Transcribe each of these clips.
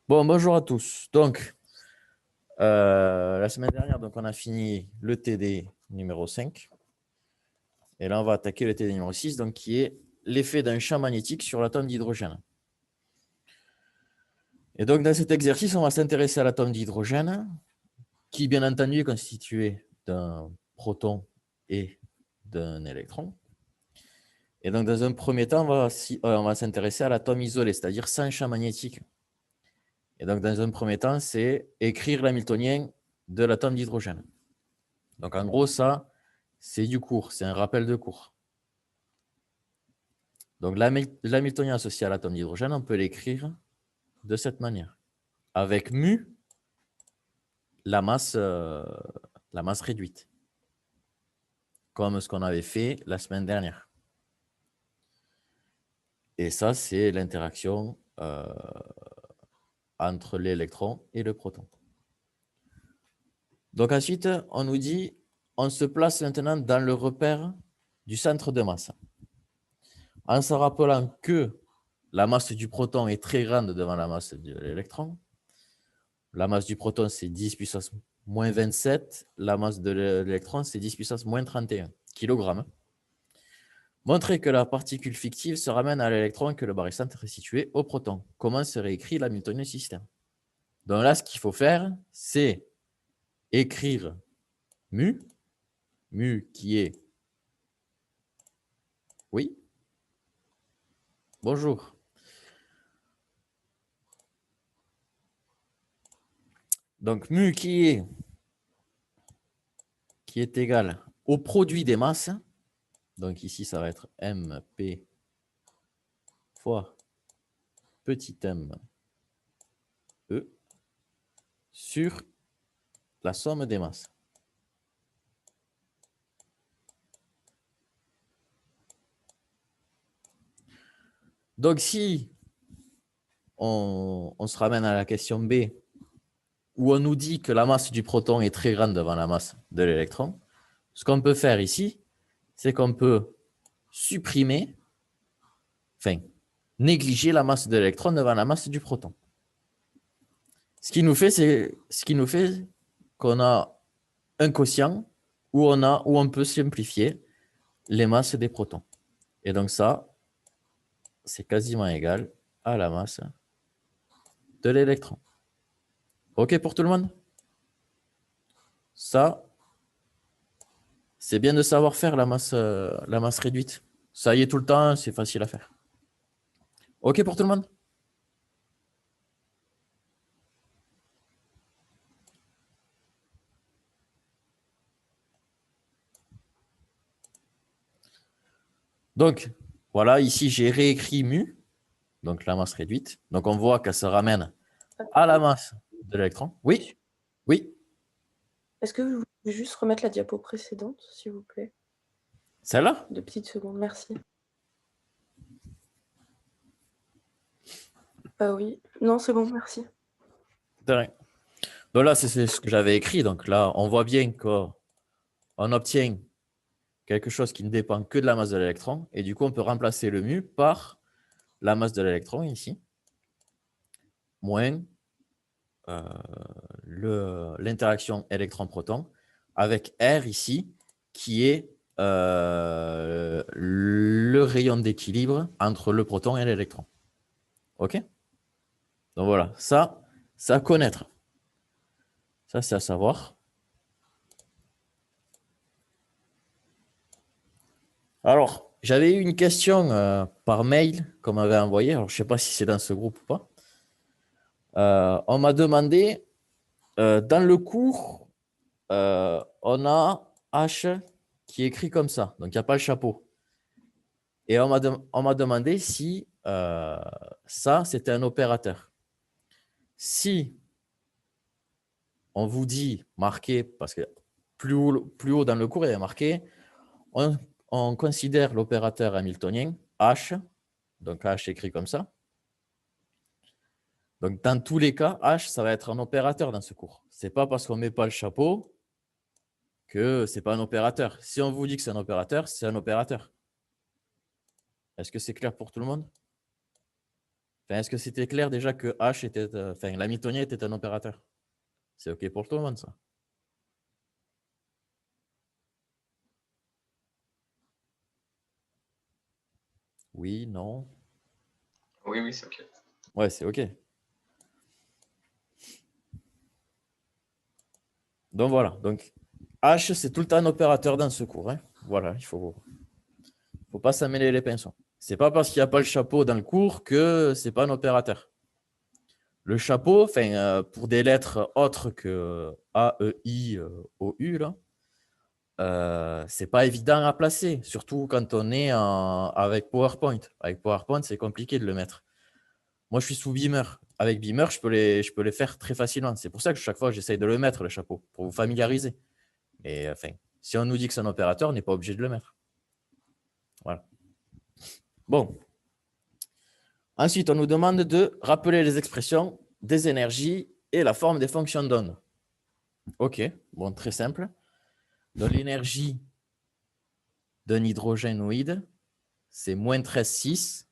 Bon, bonjour à tous. Donc, la semaine dernière, donc, on a fini le TD numéro 5. Et là, on va attaquer le TD numéro 6, donc, qui est l'effet d'un champ magnétique sur l'atome d'hydrogène. Et donc, dans cet exercice, on va s'intéresser à l'atome d'hydrogène, qui, bien entendu, est constitué d'un proton et d'un électron. Et donc, dans un premier temps, on va s'intéresser à l'atome isolé, c'est-à-dire sans champ magnétique. Et donc, dans un premier temps, c'est écrire l'hamiltonien de l'atome d'hydrogène. Donc, en gros, ça, c'est du cours, c'est un rappel de cours. Donc, l'hamiltonien associé à l'atome d'hydrogène, on peut l'écrire de cette manière. Avec mu, la masse réduite, comme ce qu'on avait fait la semaine dernière. Et ça, c'est l'interaction entre l'électron et le proton. Donc ensuite, on nous dit, on se place maintenant dans le repère du centre de masse. En se rappelant que la masse du proton est très grande devant la masse de l'électron. La masse du proton, c'est 10 puissance moins 27. La masse de l'électron, c'est 10 puissance moins 31 kg. Montrer que la particule fictive se ramène à l'électron et que le barycentre est situé au proton. Comment se réécrit l'hamiltonien système? Donc là, ce qu'il faut faire, c'est écrire mu qui est... Oui, bonjour. Donc mu qui est égal au produit des masses. Donc ici, ça va être MP fois petit m E sur la somme des masses. Donc, si on se ramène à la question B, où on nous dit que la masse du proton est très grande devant la masse de l'électron, ce qu'on peut faire ici, c'est qu'on peut supprimer, enfin, négliger la masse de l'électron devant la masse du proton. Ce qui nous fait qu'on a un quotient où on peut simplifier les masses des protons. Et donc ça, c'est quasiment égal à la masse de l'électron. OK pour tout le monde? Ça, c'est bien de savoir faire la masse réduite. Ça y est tout le temps, c'est facile à faire. OK pour tout le monde? Donc, voilà, ici, j'ai réécrit mu, donc la masse réduite. Donc, on voit qu'elle se ramène à la masse de l'électron. Oui, oui, Est-ce que vous pouvez juste remettre la diapo précédente, s'il vous plaît? celle-là? 2 petites secondes, merci. Oui. Non, c'est bon, merci. De rien. Donc là, c'est ce que j'avais écrit. Donc là, on voit bien qu'on obtient quelque chose qui ne dépend que de la masse de l'électron. Et du coup, on peut remplacer le mu par la masse de l'électron ici, moins l'interaction électron-proton, avec R ici, qui est le rayon d'équilibre entre le proton et l'électron. OK? Donc voilà, ça, c'est à connaître. Ça, c'est à savoir. Alors, j'avais eu une question par mail qu'on m'avait envoyée. Alors, je ne sais pas si c'est dans ce groupe ou pas. On m'a demandé, dans le cours, on a H qui est écrit comme ça. Donc, il n'y a pas le chapeau. Et on m'a demandé si ça, c'était un opérateur. Si on vous dit marqué, parce que plus haut dans le cours, il y a marqué, on considère l'opérateur hamiltonien H, donc H écrit comme ça. Donc, dans tous les cas, H, ça va être un opérateur dans ce cours. Ce n'est pas parce qu'on ne met pas le chapeau que ce n'est pas un opérateur. Si on vous dit que c'est un opérateur, c'est un opérateur. Est-ce que c'est clair pour tout le monde? Enfin, est-ce que c'était clair déjà que H était, enfin, l'hamiltonien était un opérateur? C'est OK pour tout le monde, ça? Oui, non? Oui, oui, c'est OK. Ouais, c'est OK. Donc voilà. Donc H, c'est tout le temps un opérateur dans ce cours, hein. Voilà, il faut pas s'en mêler les pinceaux. C'est pas parce qu'il n'y a pas le chapeau dans le cours que c'est pas un opérateur. Le chapeau, enfin, pour des lettres autres que A, E, I, O, U, là, c'est pas évident à placer, surtout quand on est avec PowerPoint. Avec PowerPoint, c'est compliqué de le mettre. Moi, je suis sous Beamer. Avec Beamer, je peux les faire très facilement. C'est pour ça que chaque fois, j'essaye de le mettre, le chapeau, pour vous familiariser. Mais enfin, si on nous dit que c'est un opérateur, on n'est pas obligé de le mettre. Voilà. Bon. Ensuite, on nous demande de rappeler les expressions des énergies et la forme des fonctions d'onde. OK, bon, très simple. Donc, l'énergie d'un hydrogénoïde, c'est moins 13,6.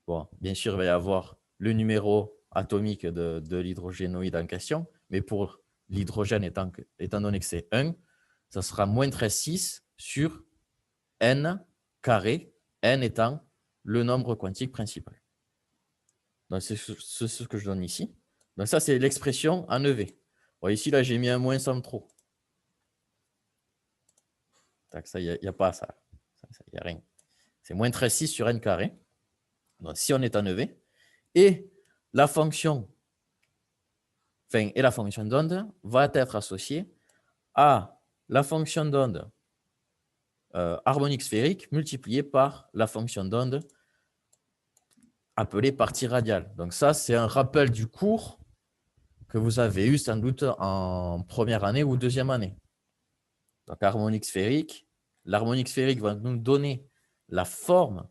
Bon, bien sûr, il va y avoir le numéro atomique de l'hydrogénoïde en question, mais pour l'hydrogène, étant donné que c'est 1, ça sera moins 13,6 sur n carré, n étant le nombre quantique principal. Donc, c'est ce que je donne ici. Donc, ça, c'est l'expression en EV. Bon, ici, là, j'ai mis un moins sans trop. Donc, ça, il n'y a pas ça. Il n'y a rien. C'est moins 13,6 sur n carré. Donc, si on est en EV. Et la fonction, et la fonction d'onde va être associée à la fonction d'onde harmonique sphérique multipliée par la fonction d'onde appelée partie radiale. Donc ça, c'est un rappel du cours que vous avez eu sans doute en première année ou deuxième année. Donc harmonique sphérique. L'harmonique sphérique va nous donner la forme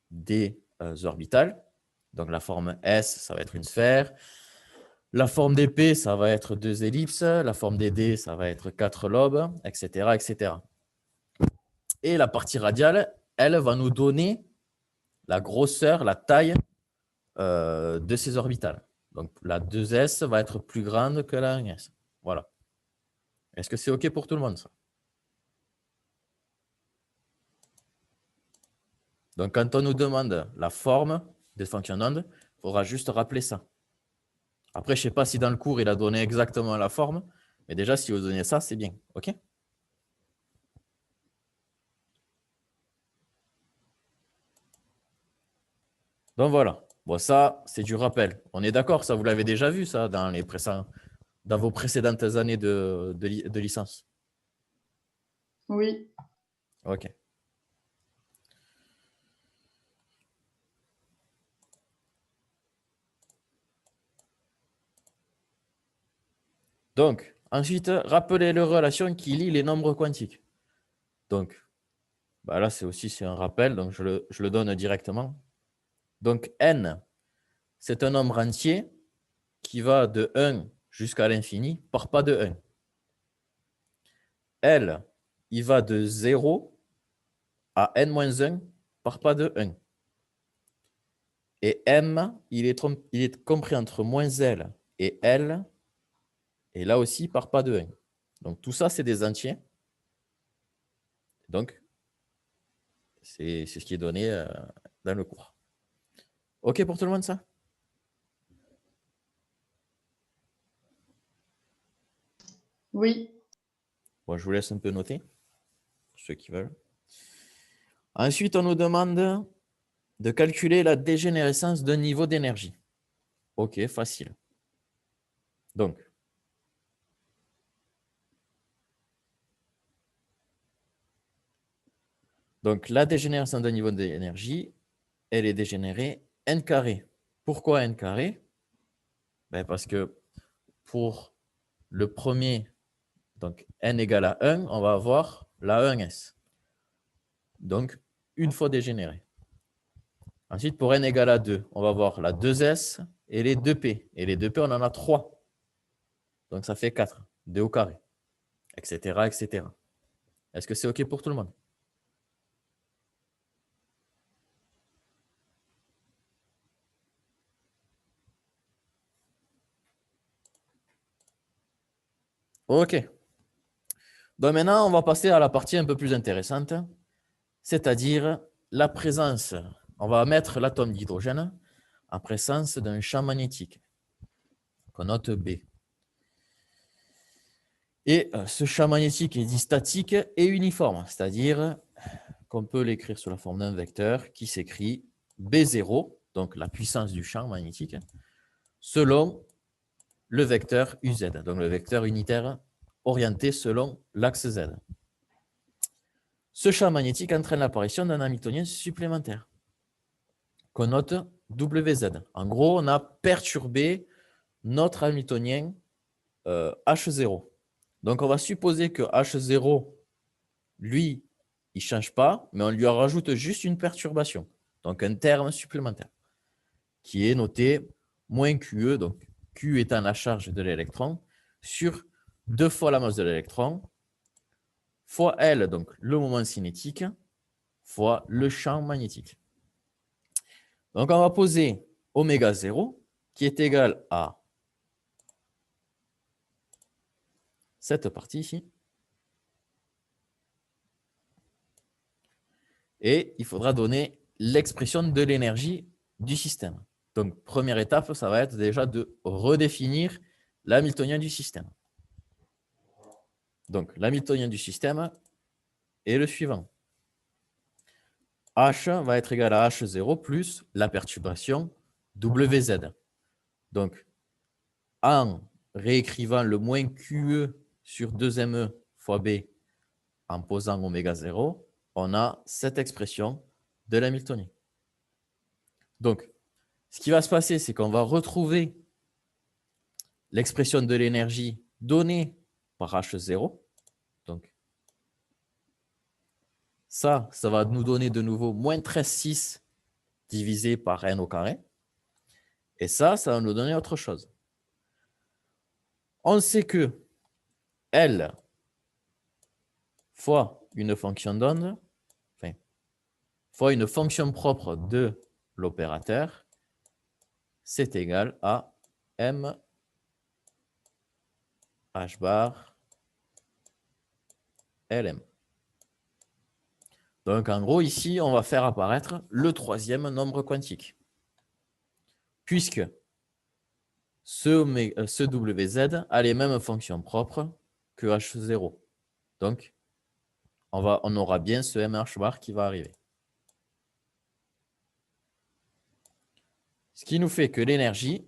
des orbitales. Donc la forme S, ça va être une sphère. La forme des P, ça va être 2 ellipses. La forme des D, ça va être 4 lobes, etc., etc. Et la partie radiale, elle va nous donner la grosseur, la taille de ces orbitales. Donc la 2S va être plus grande que la 1S. Voilà. Est-ce que c'est OK pour tout le monde, ça? Donc quand on nous demande la forme des fonctions d'onde, il faudra juste rappeler ça. Après, je ne sais pas si dans le cours, il a donné exactement la forme, mais déjà, si vous donnez ça, c'est bien. OK? Donc voilà. Bon, ça, c'est du rappel. On est d'accord, ça, vous l'avez déjà vu, ça, dans vos précédentes années de licence. Oui. OK. Donc, ensuite, rappelez les relations qui lient les nombres quantiques. Donc, bah là, c'est un rappel, donc je le donne directement. Donc, n, c'est un nombre entier qui va de 1 jusqu'à l'infini par pas de 1. L, il va de 0 à n-1 par pas de 1. Et M, il est compris entre moins L et L, et là aussi par pas de 1. Donc tout ça, c'est des entiers. Donc, c'est ce qui est donné dans le cours. OK pour tout le monde, ça? Oui. Bon, je vous laisse un peu noter, pour ceux qui veulent. Ensuite, on nous demande de calculer la dégénérescence d'un niveau d'énergie. OK, facile. Donc, la dégénérescence d'un niveau d'énergie, elle est dégénérée n carré. Pourquoi n carré? Ben parce que pour le premier, donc n égale à 1, on va avoir la 1s. Donc, une fois dégénéré. Ensuite, pour n égale à 2, on va avoir la 2s et les 2p. Et les 2p, on en a 3. Donc, ça fait 4. 2 au carré, etc., etc. Est-ce que c'est OK pour tout le monde? OK. Donc maintenant, on va passer à la partie un peu plus intéressante, c'est-à-dire la présence. On va mettre l'atome d'hydrogène en présence d'un champ magnétique qu'on note B. Et ce champ magnétique est dit statique et uniforme, c'est-à-dire qu'on peut l'écrire sous la forme d'un vecteur qui s'écrit B0, donc la puissance du champ magnétique, selon le vecteur UZ, donc le vecteur unitaire orienté selon l'axe Z. Ce champ magnétique entraîne l'apparition d'un hamiltonien supplémentaire qu'on note WZ. En gros, on a perturbé notre hamiltonien H0. Donc, on va supposer que H0, lui, il ne change pas, mais on lui rajoute juste une perturbation, donc un terme supplémentaire, qui est noté moins QE, donc Q étant la charge de l'électron, sur 2 fois la masse de l'électron, fois L, donc le moment cinétique, fois le champ magnétique. Donc, on va poser oméga 0, qui est égal à cette partie ici. Et il faudra donner l'expression de l'énergie du système. Donc, première étape, ça va être déjà de redéfinir l'hamiltonien du système. Donc, l'hamiltonien du système est le suivant. H va être égal à H0 plus la perturbation WZ. Donc, en réécrivant le moins QE sur 2ME fois B en posant oméga 0, on a cette expression de l'hamiltonien. Donc, ce qui va se passer, c'est qu'on va retrouver l'expression de l'énergie donnée par H0. Donc, ça va nous donner de nouveau moins 13,6 divisé par n au carré. Et ça va nous donner autre chose. On sait que L fois une fonction d'onde, enfin, fois une fonction propre de l'opérateur, c'est égal à m h bar Lm. Donc, en gros, ici, on va faire apparaître le troisième nombre quantique. Puisque ce WZ a les mêmes fonctions propres que H0. Donc, on aura bien ce MH bar qui va arriver. Ce qui nous fait que l'énergie,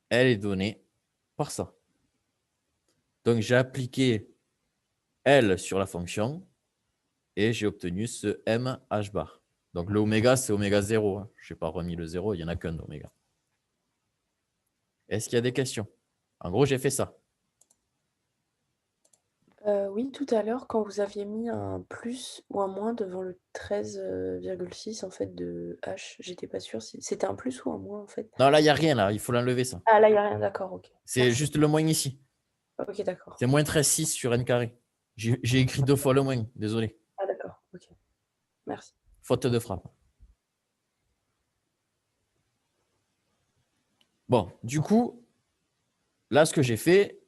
elle est donnée par ça. Donc, j'ai appliqué L sur la fonction et j'ai obtenu ce MH bar. Donc, le oméga, c'est oméga 0. Hein. Je n'ai pas remis le 0, il n'y en a qu'un d'oméga. Est-ce qu'il y a des questions? En gros, j'ai fait ça. Oui, tout à l'heure, quand vous aviez mis un plus ou un moins devant le 13,6 en fait de H, j'étais pas sûre si c'était un plus ou un moins en fait. Non, là, il n'y a rien, là. Il faut l'enlever, ça. Ah là, il n'y a rien, d'accord, ok. C'est Merci. juste le moins ici. Ok, d'accord. C'est moins 13,6 sur n carré. J'ai écrit 2 fois le moins, désolé. Ah d'accord, ok. Merci. Faute de frappe. Bon, du coup, là, ce que j'ai fait,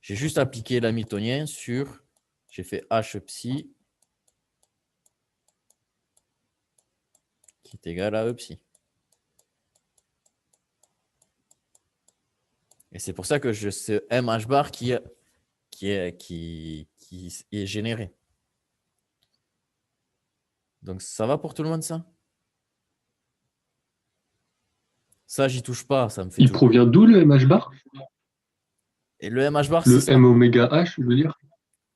j'ai juste appliqué l'hamiltonien sur, j'ai fait H psi qui est égal à E psi. Et c'est pour ça que je ce MH bar qui est généré. Donc, ça va pour tout le monde, ça? Ça, j'y touche pas, ça me fait Il toujours. provient d'où le MH bar? Et le MH bar, c'est Le ça. M oméga H, je veux dire.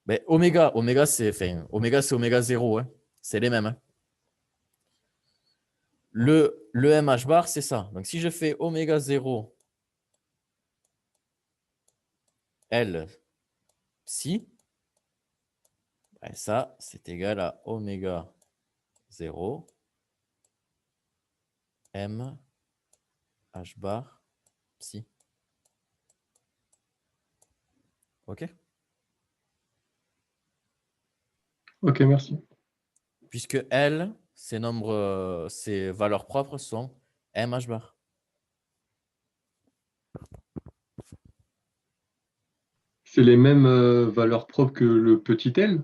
Mais oméga c'est oméga 0. Hein. C'est les mêmes. Hein. Le MH bar, c'est ça. Donc, si je fais oméga 0 L psi, ben ça, c'est égal à oméga 0 M H bar psi. OK? Ok, merci. Puisque L, ses valeurs propres sont MH bar. C'est les mêmes valeurs propres que le petit L?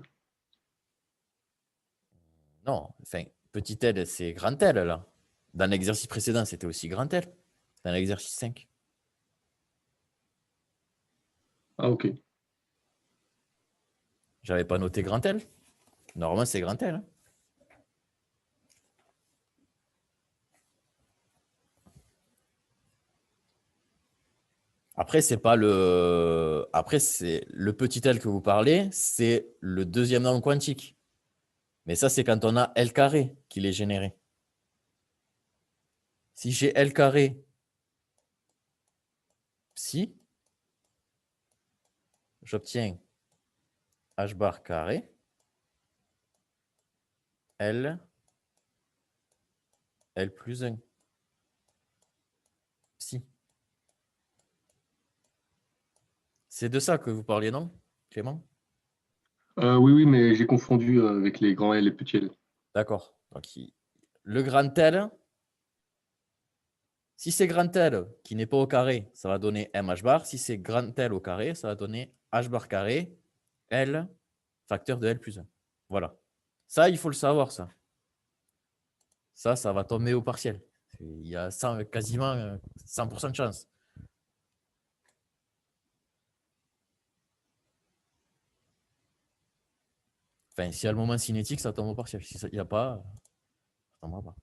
Non, enfin, petit L, c'est grand L, là. Dans l'exercice précédent, c'était aussi grand L. Dans l'exercice 5. Ah, ok. J'avais pas noté grand L. Normalement, c'est grand L. Hein. Après, c'est pas le. Après, c'est le petit L que vous parlez, c'est le deuxième nombre quantique. Mais ça, c'est quand on a L carré qu'il est généré. Si j'ai L carré psi, j'obtiens H bar carré L plus 1 psi. C'est de ça que vous parliez, non, Clément? Oui, oui, mais j'ai confondu avec les grands L et les petits L. D'accord. Donc, le grand L, si c'est grand L qui n'est pas au carré, ça va donner MH bar. Si c'est grand L au carré, ça va donner H bar carré L facteur de L plus 1. Voilà. Ça, il faut le savoir, ça. Ça va tomber au partiel. Il y a quasiment 100% de chance. Enfin, s'il y a le moment cinétique, ça tombe au partiel. Si il n'y a pas, ça tombera pas.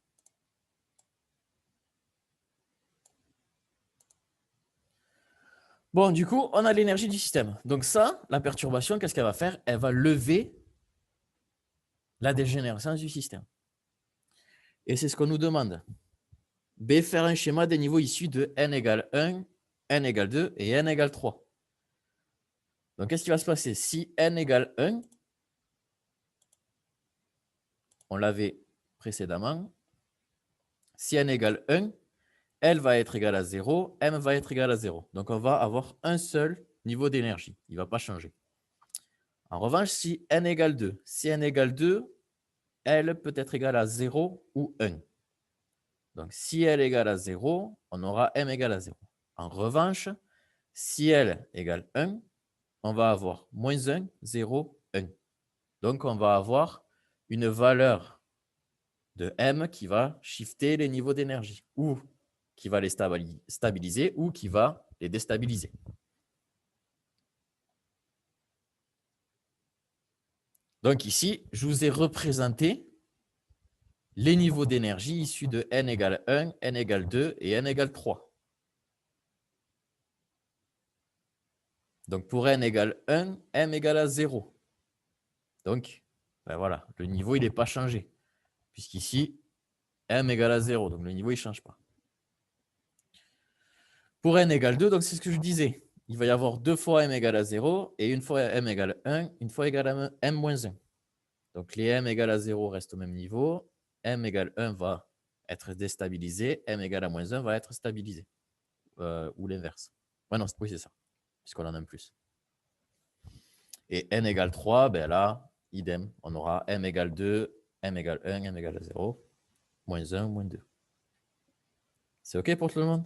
Bon, du coup, on a l'énergie du système. Donc ça, la perturbation, qu'est-ce qu'elle va faire? Elle va lever la dégénérescence du système. Et c'est ce qu'on nous demande. B, faire un schéma des niveaux issus de n égale 1, n égale 2 et n égale 3. Donc, qu'est-ce qui va se passer? Si n égale 1, on l'avait précédemment, si n égale 1, L va être égal à 0, M va être égal à 0. Donc, on va avoir un seul niveau d'énergie. Il ne va pas changer. En revanche, si n égale 2, si n égale 2, L peut être égal à 0 ou 1. Donc, si L égale à 0, on aura M égale à 0. En revanche, si L égale 1, on va avoir moins 1, 0, 1. Donc, on va avoir une valeur de M qui va shifter les niveaux d'énergie, ou qui va les stabiliser, ou qui va les déstabiliser. Donc ici, je vous ai représenté les niveaux d'énergie issus de n égale 1, n égale 2 et n égale 3. Donc pour n égale 1, m égale à 0. Donc, ben voilà, le niveau, il n'est pas changé. Puisqu'ici, m égale à 0. Donc le niveau, il ne change pas. Pour n égale 2, donc c'est ce que je disais. Il va y avoir 2 fois m égale à 0 et une fois m égale 1, une fois égale à m moins 1. Donc les m égale à 0 restent au même niveau. M égale 1 va être déstabilisé. M égale à moins 1 va être stabilisé. Ou l'inverse. Ouais, non, oui, c'est ça. Puisqu'on en a un plus. Et n égale 3, ben là, idem. On aura m égale 2, m égale 1, m égale à 0, moins 1, moins 2. C'est OK pour tout le monde?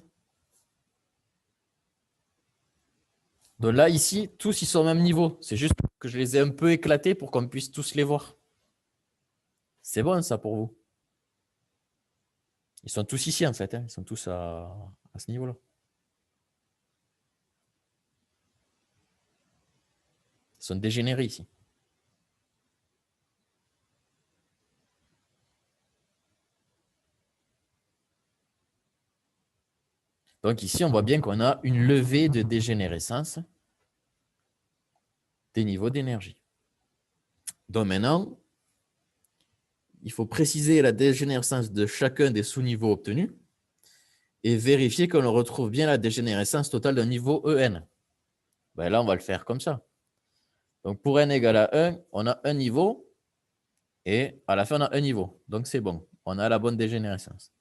Donc là, ici, tous ils sont au même niveau. C'est juste que je les ai un peu éclatés pour qu'on puisse tous les voir. C'est bon ça pour vous? Ils sont tous ici en fait. Hein. Ils sont tous à ce niveau-là. Ils sont dégénérés ici. Donc ici, on voit bien qu'on a une levée de dégénérescence des niveaux d'énergie. Donc maintenant, il faut préciser la dégénérescence de chacun des sous-niveaux obtenus et vérifier qu'on retrouve bien la dégénérescence totale d'un niveau EN. Ben là, on va le faire comme ça. Donc pour n égale à 1, on a un niveau et à la fin, on a un niveau. Donc c'est bon, on a la bonne dégénérescence.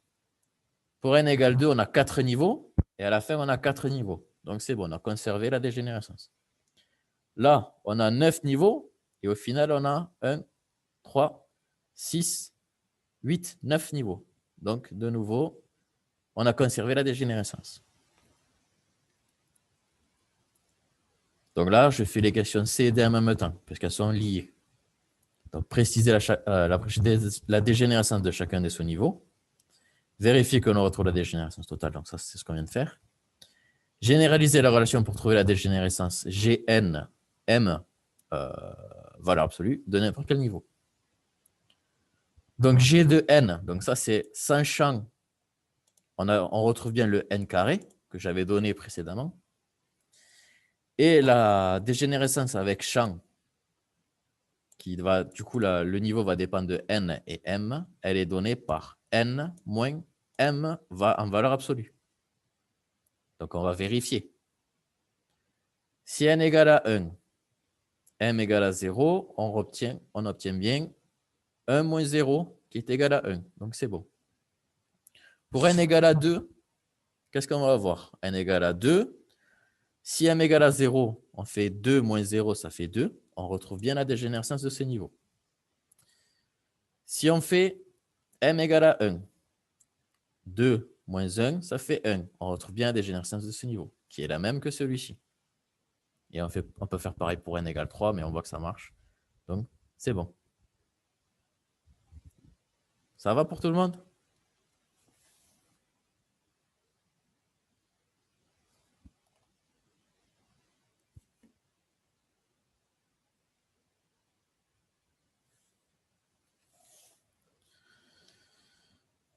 Pour n égale 2, on a 4 niveaux et à la fin, on a 4 niveaux. Donc c'est bon, on a conservé la dégénérescence. Là, on a 9 niveaux et au final, on a 1, 3, 6, 8, 9 niveaux. Donc, de nouveau, on a conservé la dégénérescence. Donc là, je fais les questions C et D en même temps, parce qu'elles sont liées. Donc, préciser la dégénérescence de chacun des sous-niveaux. Vérifier qu'on retrouve la dégénérescence totale. Donc, ça, c'est ce qu'on vient de faire. Généraliser la relation pour trouver la dégénérescence Gn, M, valeur absolue, de n'importe quel niveau. Donc, G de N, donc ça, c'est sans champ. On retrouve bien le N carré que j'avais donné précédemment. Et la dégénérescence avec champ, qui va, du coup, le niveau va dépendre de N et M, elle est donnée par N moins M va en valeur absolue. Donc, on va vérifier. Si N égale à 1, M égale à 0, on obtient bien 1 moins 0 qui est égal à 1. Donc, c'est bon. Pour N égale à 2, qu'est-ce qu'on va avoir? N égale à 2. Si M égale à 0, on fait 2 moins 0, ça fait 2. On retrouve bien la dégénérescence de ce niveau. Si on fait M égale à 1, 2 moins 1, ça fait 1. On retrouve bien la dégénérescence de ce niveau, qui est la même que celui-ci. Et on peut faire pareil pour N égale 3, mais on voit que ça marche. Donc, c'est bon. Ça va pour tout le monde?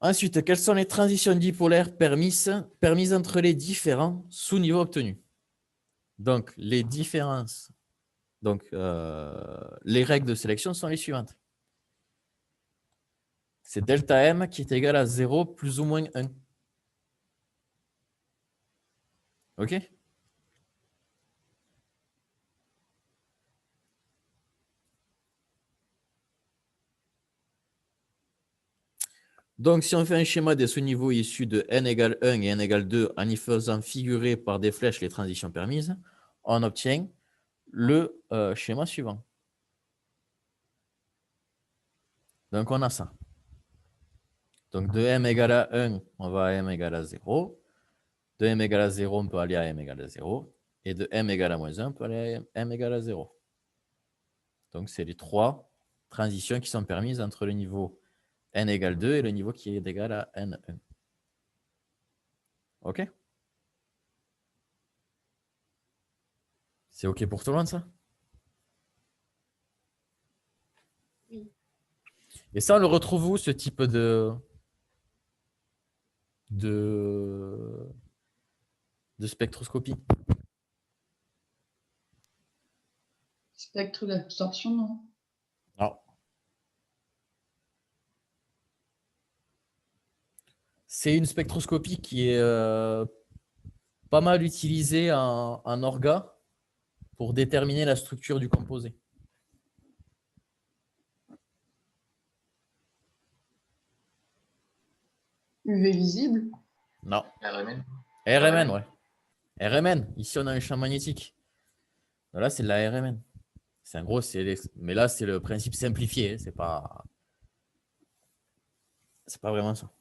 Ensuite, quelles sont les transitions dipolaires permises entre les différents sous-niveaux obtenus? Donc, les différences, les règles de sélection sont les suivantes. C'est delta M qui est égal à 0 plus ou moins 1. OK? Donc, si on fait un schéma des sous-niveaux issus de n égale 1 et n égale 2 en y faisant figurer par des flèches les transitions permises, on obtient le schéma suivant. Donc, on a ça. Donc, de m égale à 1, on va à m égale à 0. De m égale à 0, on peut aller à m égale à 0. Et de m égale à moins 1, on peut aller à m égale à 0. Donc, c'est les trois transitions qui sont permises entre le niveau n égale 2 et le niveau qui est égal à n1. OK? C'est OK pour tout le monde, ça? Oui. Et ça, on le retrouve où, ce type de spectroscopie? Spectre d'absorption, non? Non. C'est une spectroscopie qui est pas mal utilisée en orga pour déterminer la structure du composé. UV visible? Non. RMN. RMN, ouais. RMN. Ici, on a un champ magnétique. Là, c'est de la RMN. C'est en gros, mais là, c'est le principe simplifié. C'est pas vraiment ça.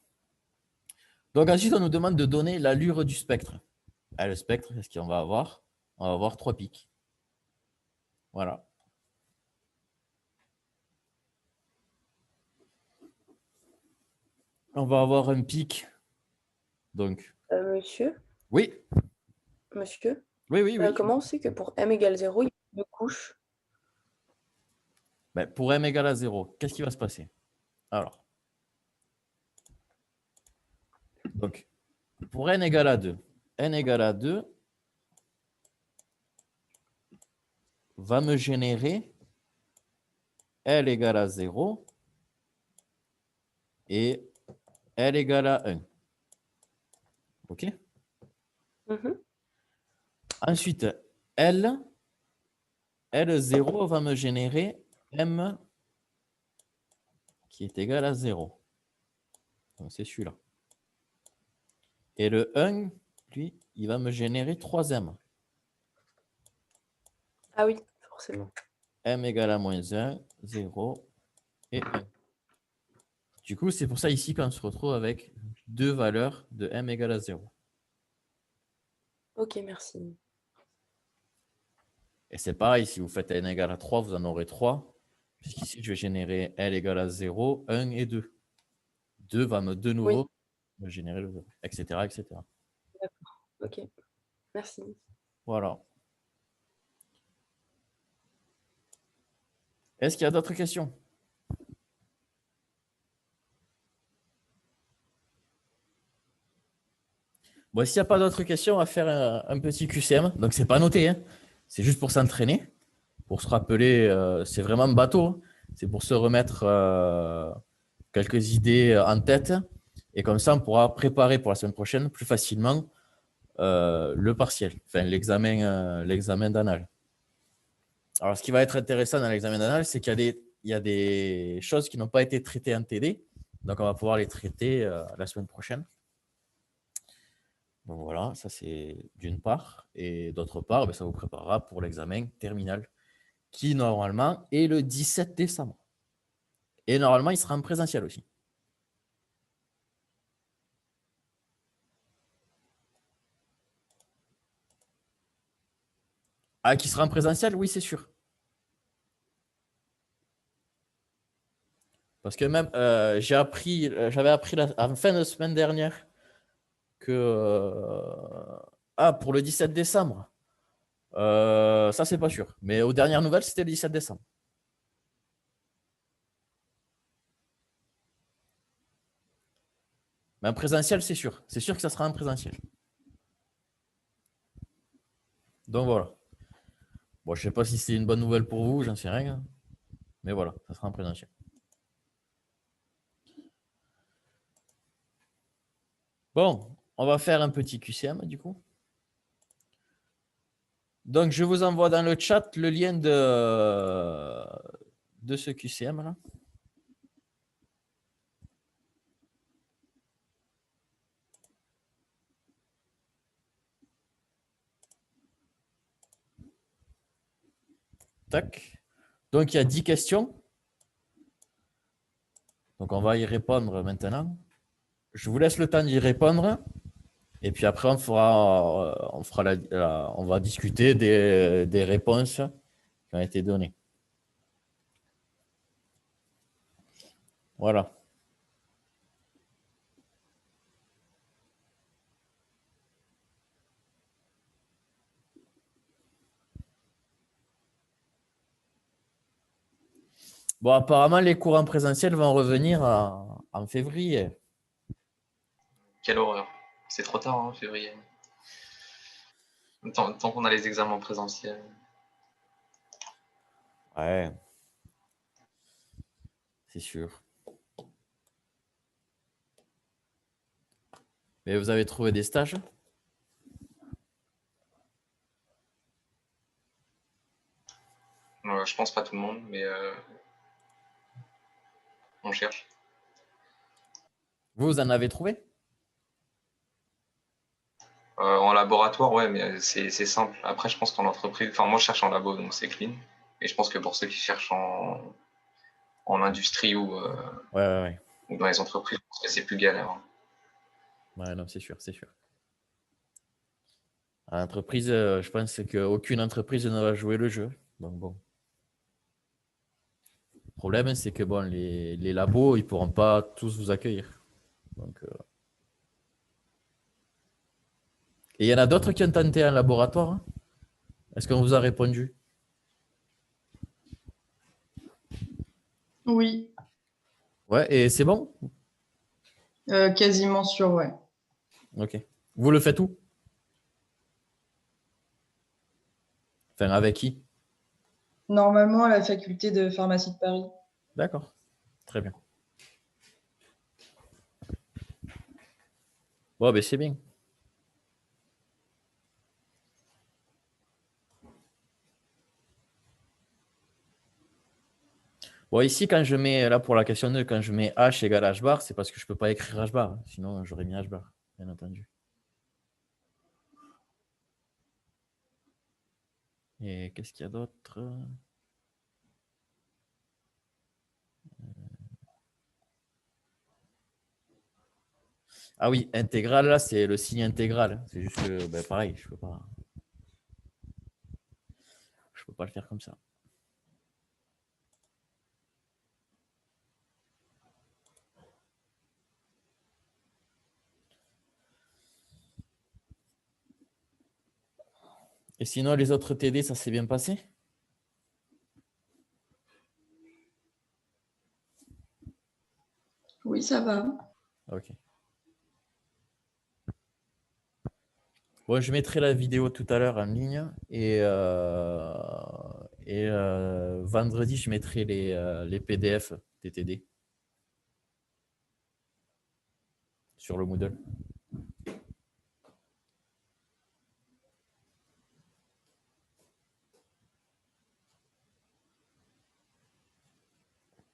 Donc ensuite, on nous demande de donner l'allure du spectre. Ah, le spectre, qu'est-ce qu'on va avoir? On va avoir 3 pics. Voilà. On va avoir un pic. Donc. Monsieur? Oui. Monsieur? Oui, oui, oui. Comment on sait que pour m égale 0, il y a 2 couches? Ben, pour m égale à 0, qu'est-ce qui va se passer? Alors. Donc, pour n égale à 2, n égale à 2 va me générer L égale à 0 et L égale à 1. OK? Ensuite, L0 va me générer M qui est égal à 0. Donc, c'est celui-là. Et le 1, lui, il va me générer 3M. Ah oui, forcément. M égale à moins 1, 0 et 1. Du coup, c'est pour ça ici qu'on se retrouve avec deux valeurs de M égale à 0. Ok, merci. Et c'est pareil, si vous faites n égale à 3, vous en aurez 3. Puisqu'ici, je vais générer L égale à 0, 1 et 2. 2 va de nouveau me générer le 0, etc., etc. D'accord. Ok. Merci. Voilà. Est-ce qu'il y a d'autres questions? Bon, s'il n'y a pas d'autres questions, on va faire un petit QCM. Donc, c'est pas noté, hein. C'est juste pour s'entraîner, pour se rappeler. C'est vraiment bateau, hein. C'est pour se remettre quelques idées en tête. Et comme ça, on pourra préparer pour la semaine prochaine plus facilement le partiel, enfin l'examen d'anal. Alors, ce qui va être intéressant dans l'examen d'anal, c'est qu'il y a des choses qui n'ont pas été traitées en TD. Donc, on va pouvoir les traiter la semaine prochaine. Donc voilà, ça c'est d'une part. Et d'autre part, ben, ça vous préparera pour l'examen terminal qui normalement est le 17 décembre. Et normalement, il sera en présentiel aussi. Ah, qui sera en présentiel? Oui, c'est sûr. Parce que même, j'avais appris en fin de semaine dernière que pour le 17 décembre, ça c'est pas sûr. Mais aux dernières nouvelles, c'était le 17 décembre. Mais en présentiel, c'est sûr. C'est sûr que ça sera en présentiel. Donc voilà. Bon, je sais pas si c'est une bonne nouvelle pour vous, j'en sais rien. Mais voilà, ça sera en présentiel. Bon, on va faire un petit QCM du coup. Donc, je vous envoie dans le chat le lien de ce QCM là. Tac. Donc, il y a 10 questions. Donc, on va y répondre maintenant. Je vous laisse le temps d'y répondre. Et puis après, on va discuter des réponses qui ont été données. Voilà. Bon, apparemment, les cours en présentiel vont revenir en février. Quelle horreur. C'est trop tard, en février. Tant qu'on a les examens en présentiel. Ouais. C'est sûr. Mais vous avez trouvé des stages? Je pense pas tout le monde, mais on cherche. Vous en avez trouvé? En laboratoire, ouais, mais c'est simple. Après, je pense qu'en entreprise, enfin, moi, je cherche en labo, donc c'est clean. Et je pense que pour ceux qui cherchent en industrie Ouais. ou dans les entreprises, je pense que c'est plus galère. Ouais, non, c'est sûr, c'est sûr. À l'entreprise, je pense qu'aucune entreprise ne va jouer le jeu. Donc bon. Le problème, c'est que bon, les labos, ils ne pourront pas tous vous accueillir. Donc, et il y en a d'autres qui ont tenté un laboratoire, hein? Est-ce qu'on vous a répondu? Oui, Ouais, et c'est bon? quasiment sûr, ouais. Ok. Vous le faites où? Enfin, avec qui? Normalement, à la faculté de pharmacie de Paris. D'accord. Très bien. Bon, ben c'est bien. Bon, ici, quand je mets, là pour la question 2, quand je mets H égale H bar, c'est parce que je ne peux pas écrire H bar, hein. Sinon j'aurais mis H bar, bien entendu. Et qu'est-ce qu'il y a d'autre? Ah oui, intégral, là, c'est le signe intégral. C'est juste que, ben, pareil, je peux pas le faire comme ça. Et sinon, les autres TD, ça s'est bien passé? Oui, ça va. Ok. Bon, je mettrai la vidéo tout à l'heure en ligne et vendredi, je mettrai les PDF des TD sur le Moodle.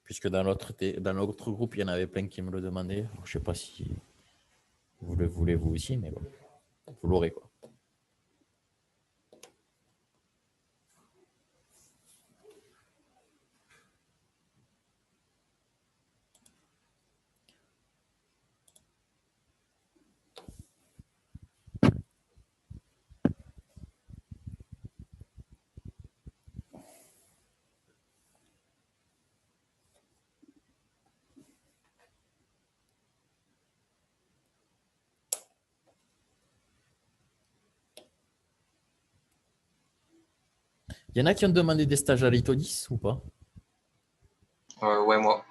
Puisque dans l'autre groupe, il y en avait plein qui me le demandaient. Alors, je ne sais pas si vous le voulez vous aussi, mais bon, vous l'aurez quoi. Il y en a qui ont demandé des stages à l'ITO 10 ou pas? Ouais, moi.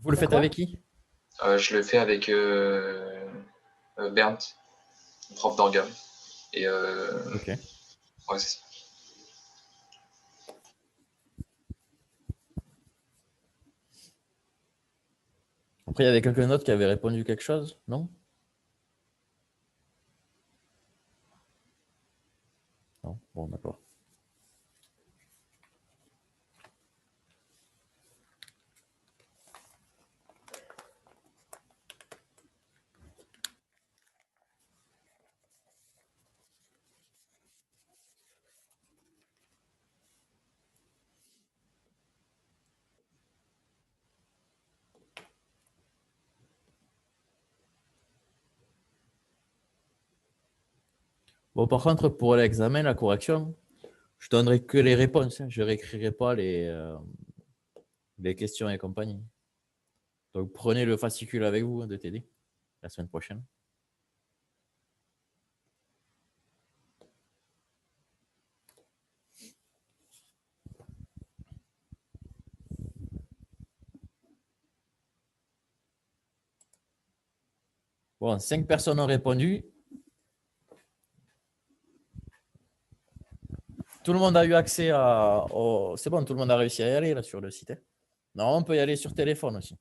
Vous le faites Quoi? avec qui? Je le fais avec Bernd, prof d'organe. Et Ok. ouais, c'est ça. Après, il y avait quelqu'un d'autre qui avait répondu quelque chose, non? Non, bon, d'accord. Bon, par contre, pour l'examen, la correction, je donnerai que les réponses. Je ne réécrirai pas les questions et compagnie. Donc, prenez le fascicule avec vous de TD la semaine prochaine. Bon, 5 personnes ont répondu. Tout le monde a eu accès C'est bon, tout le monde a réussi à y aller là, sur le site. Hein. Non, on peut y aller sur téléphone aussi.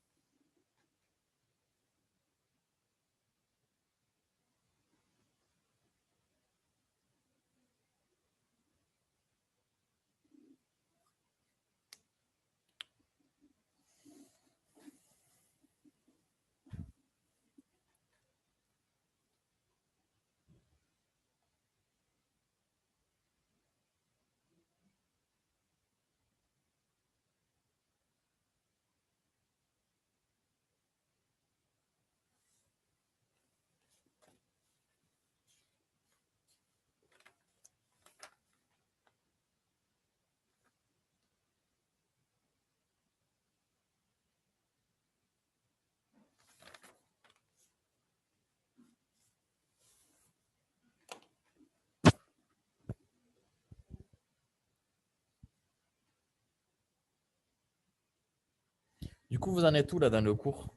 Du coup, vous en êtes où là dans le cours?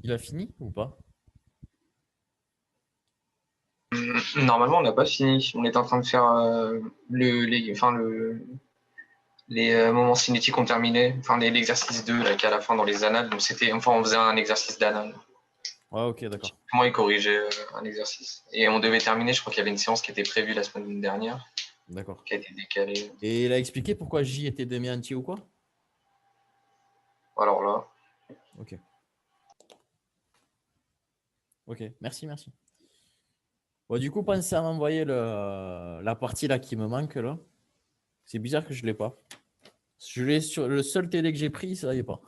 Il a fini ou pas? Normalement, on n'a pas fini. On est en train de faire les moments cinétiques ont terminé. Enfin, l'exercice 2 là, qui est à la fin dans les annales. Donc, on faisait un exercice d'annales. Ouais, ok, d'accord. Moi, il corrigeait un exercice. Et on devait terminer. Je crois qu'il y avait une séance qui était prévue la semaine dernière, D'accord. qui a été décalée. Et il a expliqué pourquoi J était demi-entier ou quoi? Alors là, Ok. Ok, merci, merci. Bon, du coup, pensez à m'envoyer la partie là qui me manque là. C'est bizarre que je ne l'ai pas. Je l'ai sur le seul TD que j'ai pris, ça y est pas.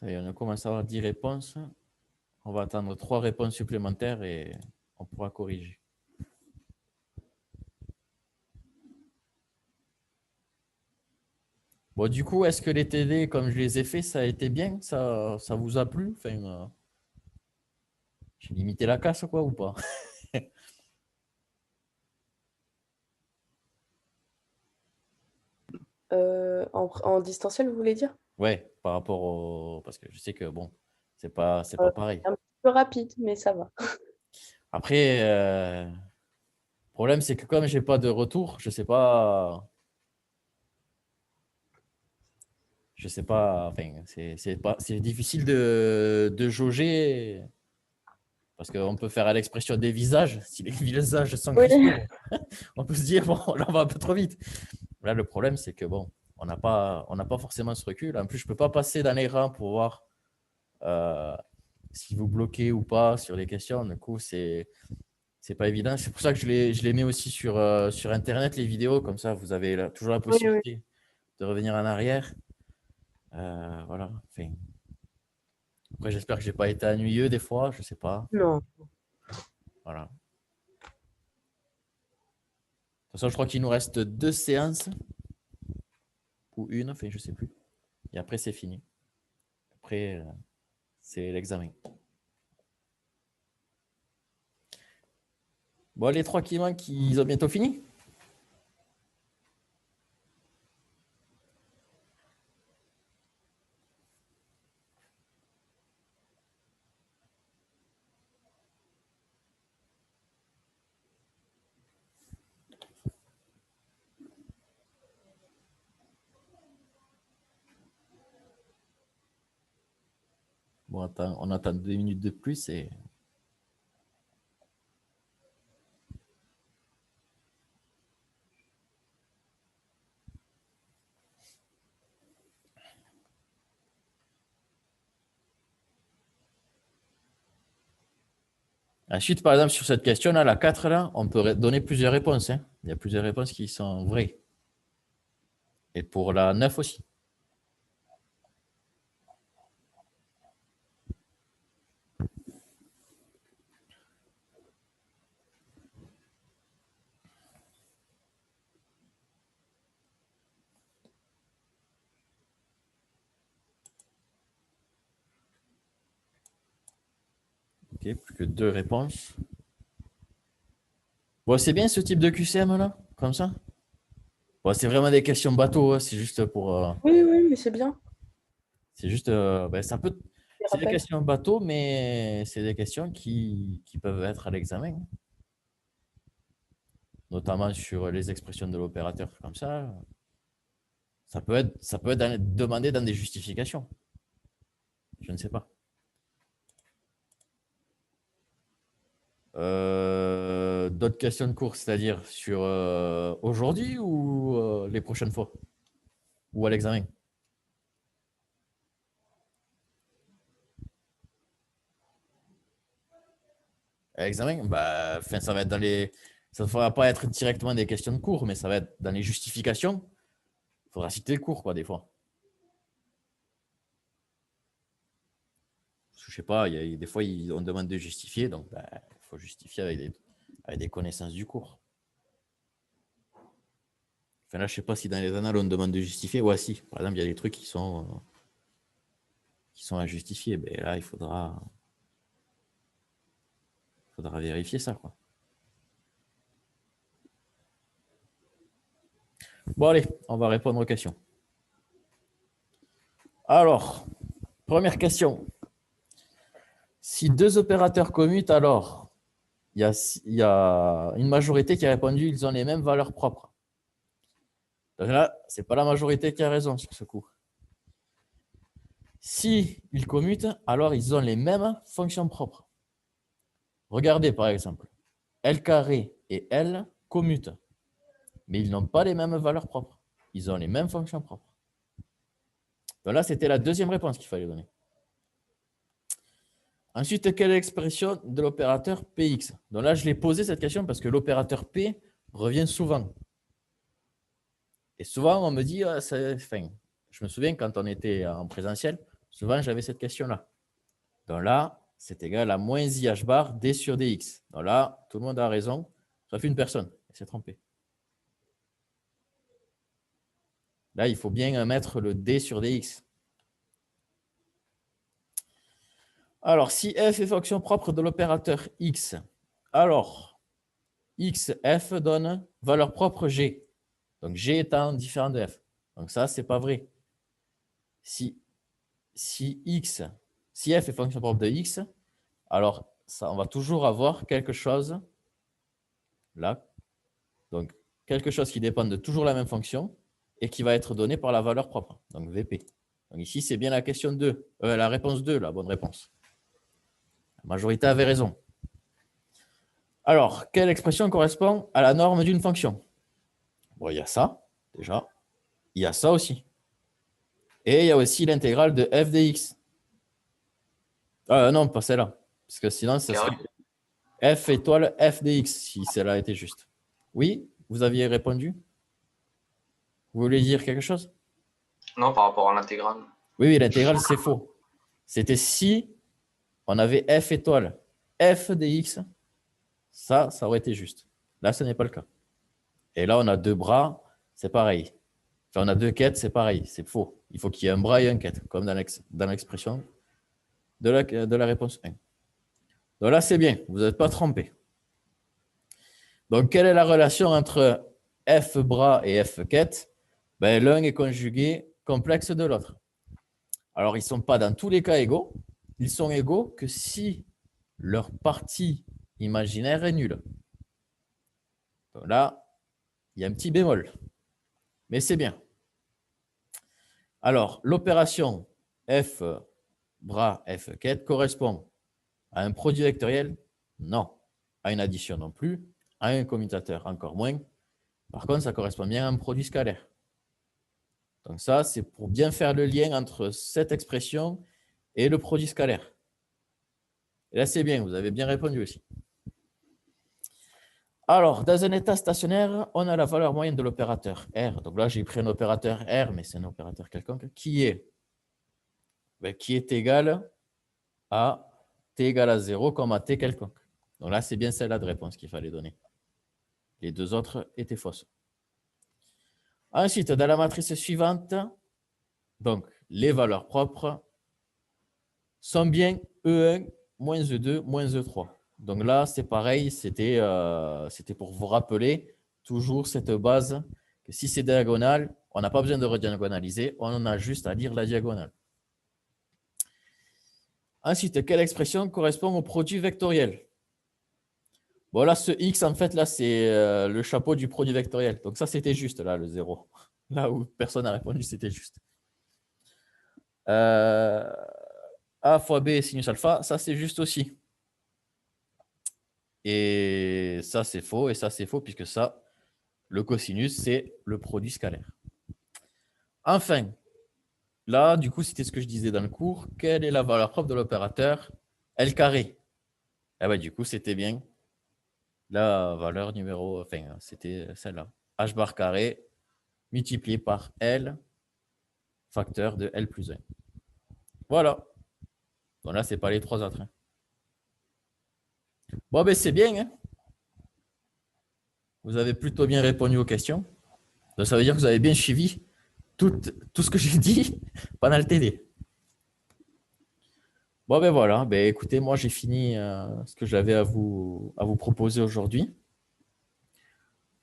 Ça y est, on commence à avoir 10 réponses. On va attendre 3 réponses supplémentaires et on pourra corriger. Bon, du coup, est-ce que les TD, comme je les ai faits, ça a été bien? Ça vous a plu? Enfin, j'ai limité la casse, quoi, ou pas? En distanciel, vous voulez dire? Ouais, par rapport au... Parce que je sais que, bon, c'est pas pareil. Un petit peu rapide, mais ça va. Après, le problème, c'est que comme j'ai pas de retour, je sais pas, enfin, c'est difficile de jauger parce qu'on peut faire à l'expression des visages. Si les visages sont Oui. crispés, on peut se dire, bon, là, on va un peu trop vite. Là, le problème, c'est que, bon, on n'a pas forcément ce recul. En plus, je peux pas passer dans les rangs pour voir si vous bloquez ou pas sur les questions. Du coup, c'est pas évident. C'est pour ça que je les mets aussi sur Internet, les vidéos. Comme ça, vous avez toujours la Oui, oui. possibilité de revenir en arrière. Voilà. Enfin, après, j'espère que je n'ai pas été ennuyeux des fois. Je ne sais pas. Non. Voilà. De toute façon, je crois qu'il nous reste 2 séances. Ou une, enfin, je ne sais plus. Et après, c'est fini. Après, c'est l'examen. Bon, les 3 qui manquent, ils ont bientôt fini. Bon, attends, on attend 2 minutes de plus et... Ensuite, par exemple, sur cette question-là, la 4, là, on peut donner plusieurs réponses. Hein. Il y a plusieurs réponses qui sont vraies. Et pour la 9 aussi. Ok, plus que 2 réponses. Bon, c'est bien ce type de QCM là, comme ça. Bon, c'est vraiment des questions bateau, hein, c'est juste pour. Oui, oui, mais c'est bien. C'est juste. Ben, c'est des Rappel. questions bateau, mais c'est des questions qui peuvent être à l'examen. Notamment sur les expressions de l'opérateur, comme ça. Ça peut être demandé dans des justifications. Je ne sais pas. D'autres questions de cours, c'est-à-dire sur aujourd'hui ou les prochaines fois? Ou à l'examen? À l'examen, bah, enfin, ça va être dans les. Ça ne va pas être directement des questions de cours, mais ça va être dans les justifications. Il faudra citer le cours, quoi, des fois. Parce que, je sais pas, des fois, on demande de justifier, donc bah, il faut justifier avec des connaissances du cours. Enfin, là, je sais pas si dans les annales, on demande de justifier. Ouais, si. Par exemple, il y a des trucs qui sont à justifier. Mais là, il faudra vérifier ça, quoi. Bon, allez, on va répondre aux questions. Alors, première question. Si 2 opérateurs commutent, alors, il y a une majorité qui a répondu ils ont les mêmes valeurs propres. Donc là, ce n'est pas la majorité qui a raison sur ce coup. Si ils commutent, alors ils ont les mêmes fonctions propres. Regardez par exemple, L carré et L commutent, mais ils n'ont pas les mêmes valeurs propres. Ils ont les mêmes fonctions propres. Donc là, c'était la deuxième réponse qu'il fallait donner. Ensuite, quelle est l'expression de l'opérateur Px? Donc là, je l'ai posé cette question parce que l'opérateur P revient souvent. Et souvent, on me dit, je me souviens quand on était en présentiel, Souvent, j'avais cette question-là. Donc là, c'est égal à moins IH bar D sur DX. Donc là, tout le monde a raison, sauf une personne. Elle s'est trompée. Là, il faut bien mettre le D sur DX. Alors, si f est fonction propre de l'opérateur x, alors x, f donne valeur propre g. Donc, g étant différent de f. Donc, ça, ce n'est pas vrai. Si f est fonction propre de x, alors ça, on va toujours avoir quelque chose là. Donc, quelque chose qui dépend de toujours la même fonction et qui va être donné par la valeur propre, donc VP. Donc ici, c'est bien la question 2, la réponse 2, la bonne réponse. La majorité avait raison. Alors, quelle expression correspond à la norme d'une fonction? Bon, il y a ça, déjà. Il y a ça aussi. Et il y a aussi l'intégrale de f de x. Non, pas celle-là. Parce que sinon, ça serait f étoile f de x, si celle-là était juste. Oui, vous aviez répondu? Vous voulez dire quelque chose? Non, par rapport à l'intégrale. Oui, l'intégrale, c'est faux. C'était si on avait f étoile f de x, ça aurait été juste. Là, ce n'est pas le cas. Et là, on a deux bras, c'est pareil. Enfin, on a deux quêtes, c'est pareil, c'est faux. Il faut qu'il y ait un bras et une quête, comme dans l'expression de la réponse 1. Donc là, c'est bien, vous n'êtes pas trompé. Donc, quelle est la relation entre f bras et f quête? Ben, l'un est conjugué complexe de l'autre. Alors, ils ne sont pas dans tous les cas égaux. Ils sont égaux que si leur partie imaginaire est nulle. Donc là, il y a un petit bémol. Mais c'est bien. Alors, l'opération f bras f quête correspond à un produit vectoriel? Non. À une addition non plus. À un commutateur encore moins. Par contre, ça correspond bien à un produit scalaire. Donc ça, c'est pour bien faire le lien entre cette expression et le produit scalaire. Et là, c'est bien, vous avez bien répondu aussi. Alors, dans un état stationnaire, on a la valeur moyenne de l'opérateur R. Donc là, j'ai pris un opérateur R, mais c'est un opérateur quelconque, qui est égal à t égale à 0 comme à t quelconque. Donc là, c'est bien celle-là de réponse qu'il fallait donner. Les deux autres étaient fausses. Ensuite, dans la matrice suivante, donc les valeurs propres sont bien E1, moins E2, moins E3. Donc là, c'est pareil, c'était pour vous rappeler toujours cette base que si c'est diagonale, on n'a pas besoin de rediagonaliser, on a juste à lire la diagonale. Ensuite, quelle expression correspond au produit vectoriel? Bon, là, ce x, en fait, là, c'est le chapeau du produit vectoriel. Donc ça, c'était juste, là, le 0. Là où personne n'a répondu, c'était juste. A fois B sinus alpha, ça, c'est juste aussi. Et ça, c'est faux, et ça, c'est faux, puisque ça, le cosinus, c'est le produit scalaire. Enfin, là, du coup, c'était ce que je disais dans le cours. Quelle est la valeur propre de l'opérateur L carré? Ah ouais, du coup, c'était bien la valeur numéro, enfin, c'était celle-là. H bar carré multiplié par L, facteur de L plus 1. Voilà. Donc là, c'est pas les trois autres. Bon, ben c'est bien. Hein, vous avez plutôt bien répondu aux questions. Donc, ça veut dire que vous avez bien suivi tout ce que j'ai dit pendant le TD. Bon, ben voilà. Ben, écoutez, moi, j'ai fini ce que j'avais à vous proposer aujourd'hui.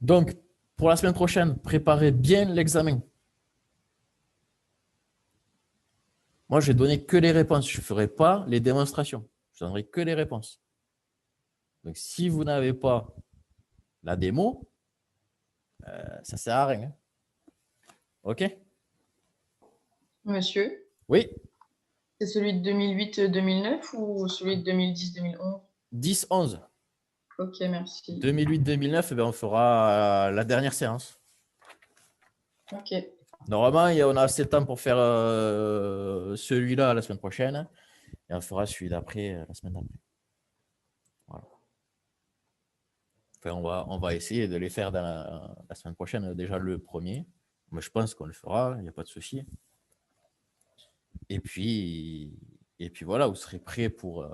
Donc, pour la semaine prochaine, préparez bien l'examen. Moi, je vais donner que les réponses. Je ne ferai pas les démonstrations. Je donnerai que les réponses. Donc, si vous n'avez pas la démo, ça ne sert à rien. OK? Monsieur, Oui, c'est celui de 2008-2009 ou celui de 2010-2011? 10-11. Ok, merci. 2008-2009, on fera la dernière séance. Ok. Normalement, on a assez de temps pour faire celui-là la semaine prochaine. Et on fera celui d'après la semaine d'après. Voilà. Enfin, on va essayer de les faire dans la semaine prochaine, déjà le premier. Mais je pense qu'on le fera, il n'y a pas de souci. Et puis, voilà, vous serez prêts pour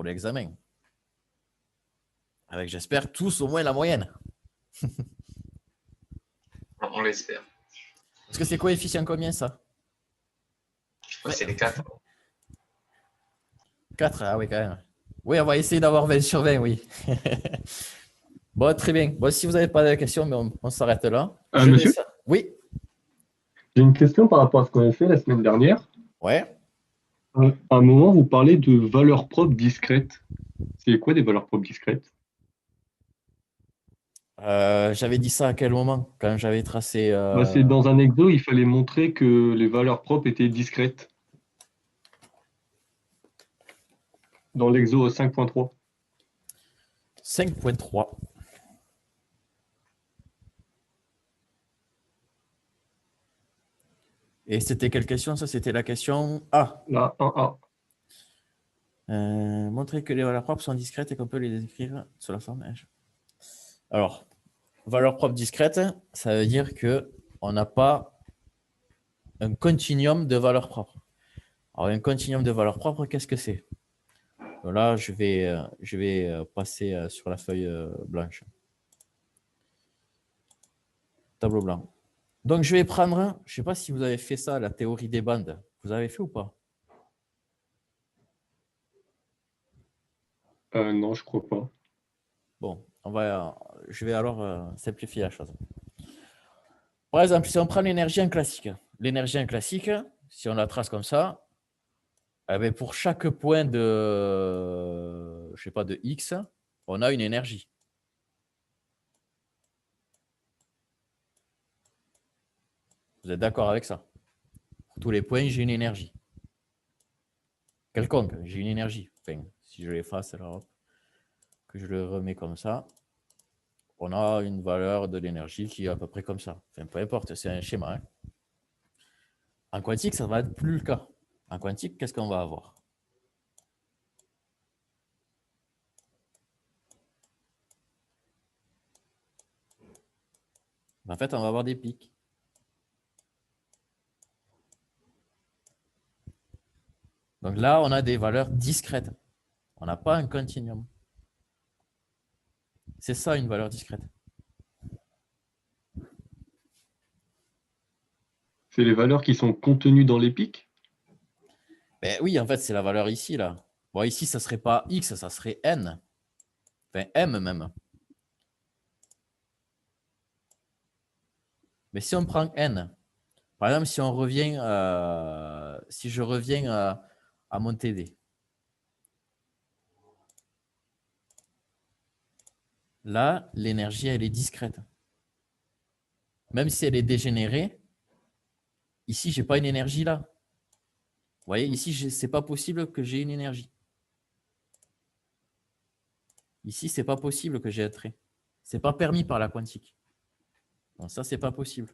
l'examen. Avec, j'espère, tous au moins la moyenne. On l'espère. Est-ce que c'est coefficient combien, ça? Je crois que c'est les 4. 4, ah oui, quand même. Oui, on va essayer d'avoir 20 sur 20, oui. Bon, très bien. Bon, si vous n'avez pas de questions, mais on s'arrête là. Monsieur, Oui. j'ai une question par rapport à ce qu'on a fait la semaine dernière. Ouais. À un moment, vous parlez de valeurs propres discrètes. C'est quoi des valeurs propres discrètes? J'avais dit ça à quel moment? Quand j'avais tracé. C'est dans un exo, il fallait montrer que les valeurs propres étaient discrètes. Dans l'exo 5.3. 5.3. Et c'était quelle question? Ça, c'était la question A. Là, 1A. Montrer que les valeurs propres sont discrètes et qu'on peut les écrire sous la forme H. Alors, valeurs propres discrètes, ça veut dire qu'on n'a pas un continuum de valeurs propres. Alors, un continuum de valeurs propres, qu'est-ce que c'est? Donc là, je vais passer sur la feuille blanche. Tableau blanc. Donc, je vais prendre, je ne sais pas si vous avez fait ça, la théorie des bandes. Vous avez fait ou pas? Non, je crois pas. Bon, je vais alors simplifier la chose. Par exemple, si on prend l'énergie en classique, si on la trace comme ça, eh bien, pour chaque point de, je sais pas, de X, on a une énergie. Vous êtes d'accord avec ça? Pour tous les points, j'ai une énergie. Quelconque, j'ai une énergie. Enfin, si je l'efface, alors que je le remets comme ça, on a une valeur de l'énergie qui est à peu près comme ça. Enfin, peu importe, c'est un schéma. Hein. En quantique, ça va être plus le cas. En quantique, qu'est-ce qu'on va avoir? En fait, on va avoir des pics. Donc là, on a des valeurs discrètes. On n'a pas un continuum. C'est ça, une valeur discrète. C'est les valeurs qui sont contenues dans les pics? Ben oui, en fait, c'est la valeur ici, là. Bon, ici, ça ne serait pas X, ça serait N. Enfin, M même. Mais si on prend N, par exemple, si on revient, si je reviens à mon TD, là, l'énergie, elle est discrète. Même si elle est dégénérée, ici, je n'ai pas une énergie là. Vous voyez, ici, ce n'est pas possible que j'ai une énergie. Ici, ce n'est pas possible que j'ai un trait. Ce n'est pas permis par la quantique. Donc ça, ce n'est pas possible.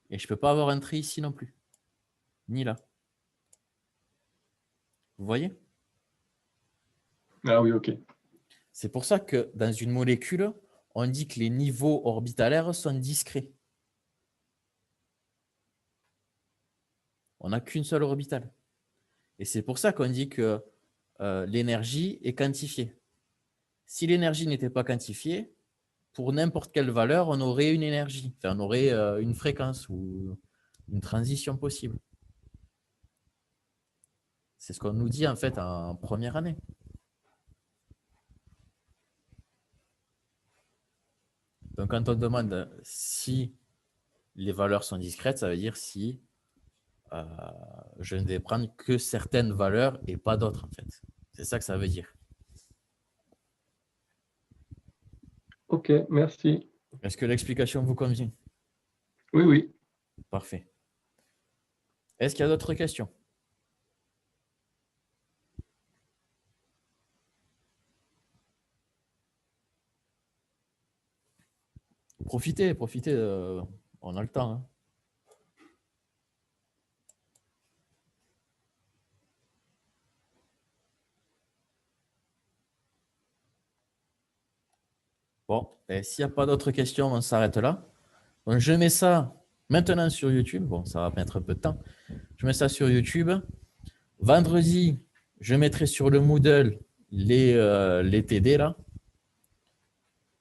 Et je ne peux pas avoir un trait ici non plus. Ni là. Vous voyez? Ah oui, ok. C'est pour ça que dans une molécule, on dit que les niveaux orbitalaires sont discrets. On n'a qu'une seule orbitale. Et c'est pour ça qu'on dit que l'énergie est quantifiée. Si l'énergie n'était pas quantifiée, pour n'importe quelle valeur, on aurait une énergie. Enfin, on aurait une fréquence ou une transition possible. C'est ce qu'on nous dit en fait en première année. Donc, quand on demande si les valeurs sont discrètes, ça veut dire si je ne vais prendre que certaines valeurs et pas d'autres, en fait. C'est ça que ça veut dire. Ok, merci. Est-ce que l'explication vous convient? Oui, oui. Parfait. Est-ce qu'il y a d'autres questions? Profitez, on a le temps. Hein. Bon, et s'il n'y a pas d'autres questions, on s'arrête là. Donc, je mets ça maintenant sur YouTube. Bon, ça va mettre un peu de temps. Je mets ça sur YouTube vendredi, je mettrai sur le Moodle les TD là.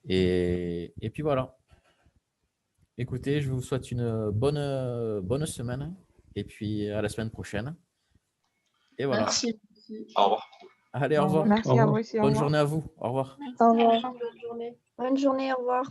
Et puis voilà. Écoutez, je vous souhaite une bonne semaine. Et puis à la semaine prochaine. Et voilà. Merci. Au revoir. Allez, au Au revoir. revoir. Merci à vous aussi. Au Bonne revoir. journée à vous. Au revoir. Au revoir. Bonne journée. Bonne journée. Au revoir.